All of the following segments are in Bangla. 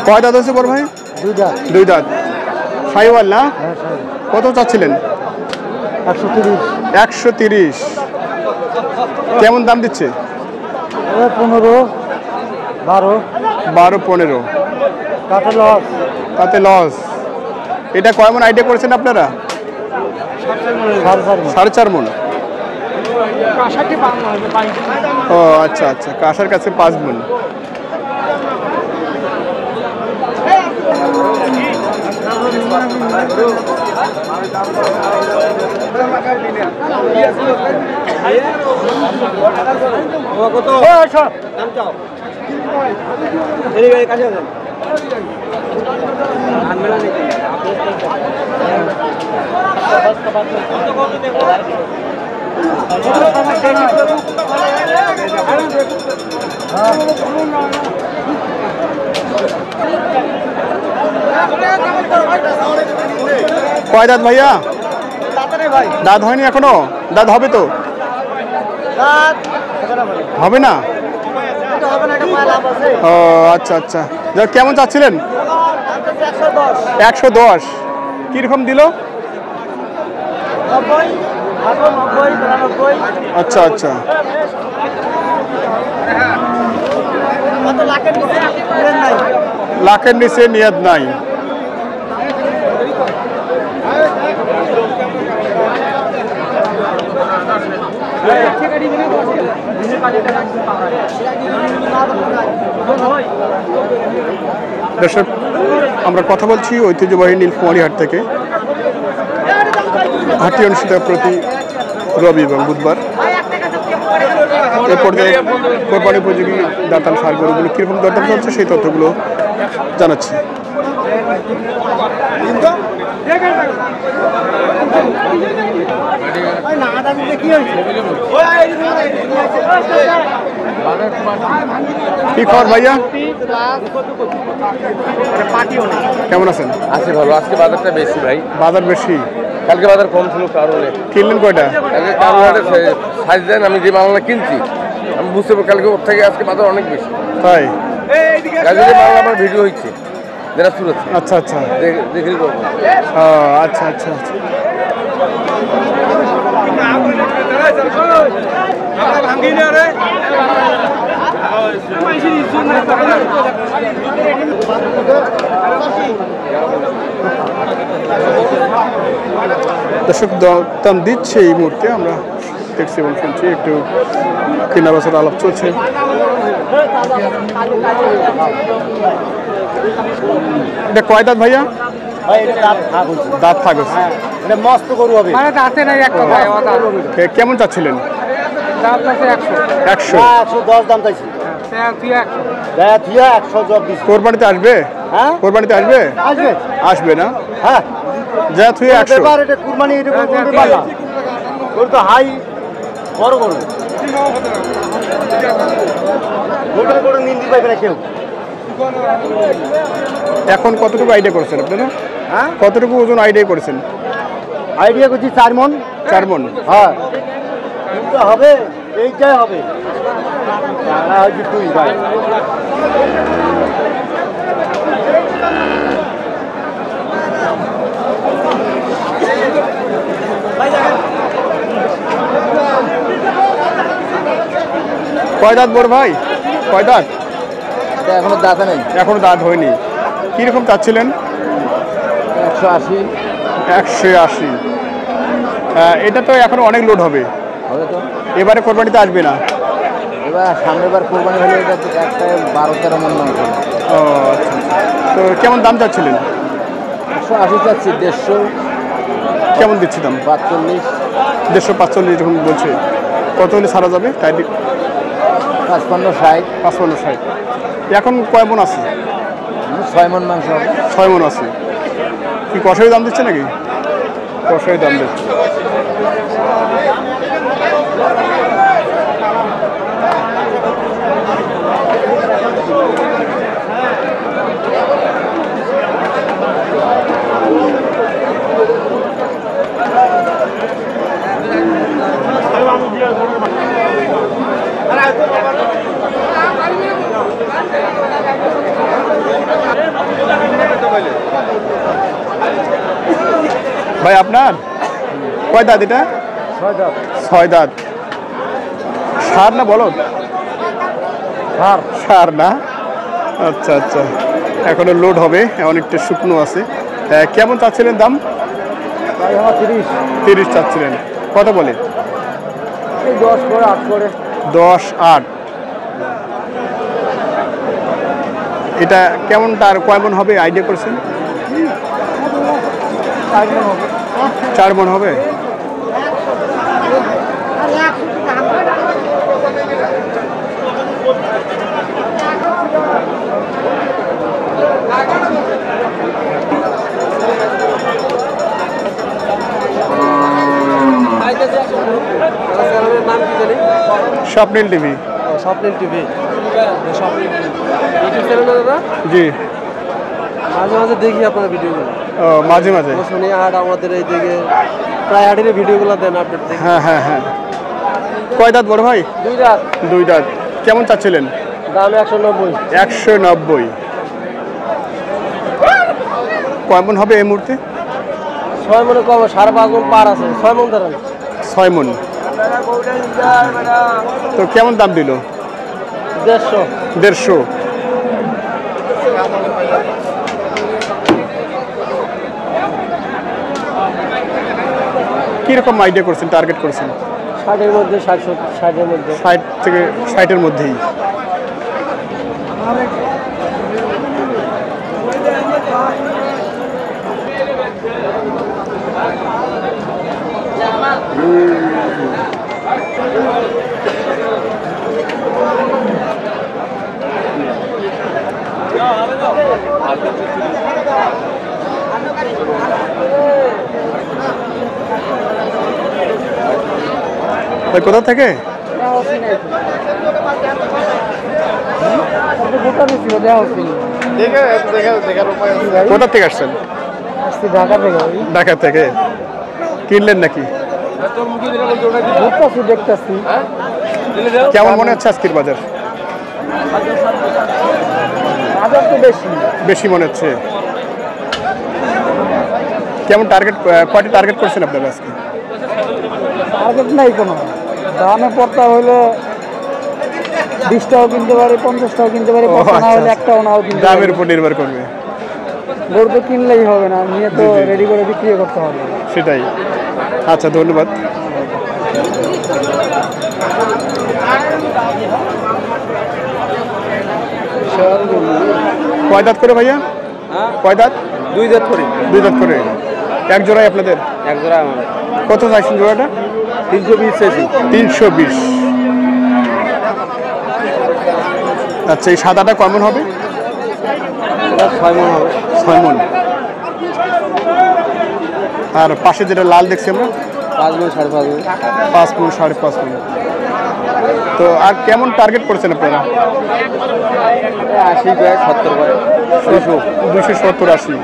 কয় দাঁত হচ্ছে বড় ভাই? দুই দাঁত। সাইওয়াল না? কত চাচ্ছিলেন? 130। কেমন দাম দিচ্ছে? 12-15। তাতে লস। এটা কয় মন আইডিয়া করেছেন আপনারা? 4.5 মন। ও আচ্ছা আচ্ছা, কাঁসার কাছে 5 মন। কয় দাঁত ভাইয়া? দাঁত হয়নি এখনো? দাঁত হবে তো? হবে না? ও আচ্ছা আচ্ছা। কেমন চাচ্ছিলেন? 110। কিরকম দিল? আচ্ছা আচ্ছা। লাখের নিচে নিয়ত নাই। দর্শক, আমরা কথা বলছি ঐতিহ্যবাহী নীলফামারী হাট থেকে। হাটটি অনুষ্ঠিত প্রতি রবি এবং বুধবার। এই পর্যায়ে কোরবানি উপযোগী দাঁতাল ষাঁড় গরুগুলো কীরকম দরদাম চলছে সেই তথ্যগুলো জানাচ্ছি। কি খবর ভাইয়া? কেমন আছেন? আছি ভালো। আজকে বাজারটা বেশি ভাই। বাজার বেশি? কালকে বাজার কম ছিল কারণে। কিনলেন কয়টা? সাইজ দেন, আমি যে মালটা কিনছি আমি বুঝতে পারি কালকে ওর থেকে আজকে বাজার অনেক বেশি। তাই? কালকে যে মাল আমার ভিডিও হচ্ছে যেটা শুরু হচ্ছে। আচ্ছা আচ্ছা, দেখে করবো। আচ্ছা আচ্ছা আচ্ছা। দর্শক দাম দিচ্ছে এই মুহূর্তে, আমরা দেখছি এবং শুনছি। একটু কেনা বেচার আলাপ চলছে। এটা কয় দাঁত ভাইয়া? দাঁত থাকবে। মস্ত গরু হবে। কেমন চাচ্ছিলেন? 110 দাম চাইছি। কোরবানিতে আসবে? কোরবানিতে আসবে? আসবে না? হ্যাঁ, যা তুই 100। এটা কুরবানি, এটা করতে পারলাম। গরু তো হাই বড় গরু। গরুটা করে নিন্দি পাইবে না কেউ। এখন কতটুকু আইডিয়া করেছেন আপনারা? হ্যাঁ, কতটুকু ওজন আইডিয়া করেছেন? আইডিয়া করছি 4 মন। 4 মন? হ্যাঁ, কিন্তু হবে এইটাই হবে। হয়তো তুই ভাই কয় দাঁত বড় ভাই? কয় দাঁত? এখনো দাঁত নেই। এখনো দাঁত হয়নি। কিরকম চাচ্ছিলেন? 180। 180। এটা তো এখন অনেক লোড হবে। হবে তো। এবারে কোরবানিতে আসবে না? এবার সামনের বার কোরবানি হলে এটা একটা 12-13 মন মাংস। ও আচ্ছা। তো কেমন দাম চাচ্ছিলেন? 180 চাচ্ছি। 150। কেমন দিচ্ছি দাম? 45। 145 এরকম বলছে। কত হলে ছাড়া যাবে? তাই 55-60। 55-60। এখন কয় মন আছে? 6 মন মাংস হবে। 6 মন আছে। কি কষাই দাম দিচ্ছে নাকি? কষাই দাম দিচ্ছে। ভাই আপনার কয় দাঁত এটা? 6 দাঁত। 6 দাঁত। সার না বলদ? সার না। আচ্ছা আচ্ছা, এখনো লোড হবে, অনেকটা শুকনো আছে। কেমন চাচ্ছিলেন দাম? 30 চাচ্ছিলেন। কত বলে? 10 করে 8 করে। 10, 8। এটা কেমন, তার কয় মন হবে আইডিয়া করছেন? 4 মন হবে। স্বপ্নিল টিভি। স্বপ্নিল টিভি। ইউটিউব চ্যানেল না দাদা? জি, মাঝে মাঝে দেখি আপনার ভিডিওগুলো। ও মাঝে মাঝে। শুনি হাট আমাদের এই দিকে প্রায় হাটের ভিডিওগুলো দেন আপডেট দেখি। হ্যাঁ হ্যাঁ হ্যাঁ। কয় দাঁত বড় ভাই? 2 দাঁত। 2 দাঁত। কেমন চাচ্ছিলেন? দাম 190। 190। কয় মন হবে এই মুহূর্তে? 6 মনে কম, 5.5 মন পার আছে। 6 মন ধরেন। 6 মন। তো কেমন দাম দিল? 150। 150। কিরকম আইডিয়া করছেন, টার্গেট করছেন? 60-এর মধ্যে, 60-এর মধ্যে। 60 থেকে 60-এর মধ্যেই। ভাই কোথা থেকে? কোথা থেকে আসছেন? ঢাকা থেকে। ঢাকা থেকে। কিনলেন নাকি? দেখতেছি। কেমন মনে হচ্ছে আজকের বাজার? বাজার তো বেশি। বেশি মনে হচ্ছে। কেমন টার্গেট, কয়টা টার্গেট করছেন আপনারা আজকে? টার্গেট নাই কোনো। দামে পড়তা হইলে 20 টাকাও কিনতে পারি, 50 টাকাও কিনতে পারি, 50 না হলে 1 টাকাও নাও কিনতে পারি। দামের উপর নির্ভর করবে। গরু তো কিনলেই হবে না, নিয়ে তো রেডি করে বিক্রি করতে হবে। সেটাই। আচ্ছা, ধন্যবাদ। কয় দাঁত করে ভাইয়া? কয় দাঁত? 2 দাঁত করে। 2 দাঁত করে। এক জোড়াই আপনাদের? এক জোড়া আমার। কত চাইছেন জোড়াটা? 320 চাইছি। 320। আচ্ছা, এই সাদাটা কেমন হবে? 6 মণ হবে। 6 মণ। আর পাশে যেটা লাল দেখছি আমরা? 5 মণ, 5.5 মণ। 5 মণ, 5.5 মণ। তো আর কেমন টার্গেট করছেন আপনারা? 80 করে, 70 করে, 270, 80।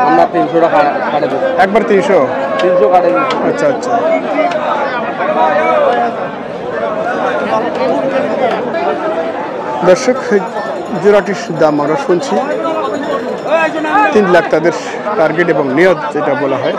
আমরা 300 টাকা কাটে দেব। একবার 300? 300 কাটে দেব। আচ্ছা আচ্ছা। দর্শক, জোড়াটির দাম আমরা শুনছি 3 লাখ তাদের টার্গেট এবং নিয়ত যেটা বলা হয়।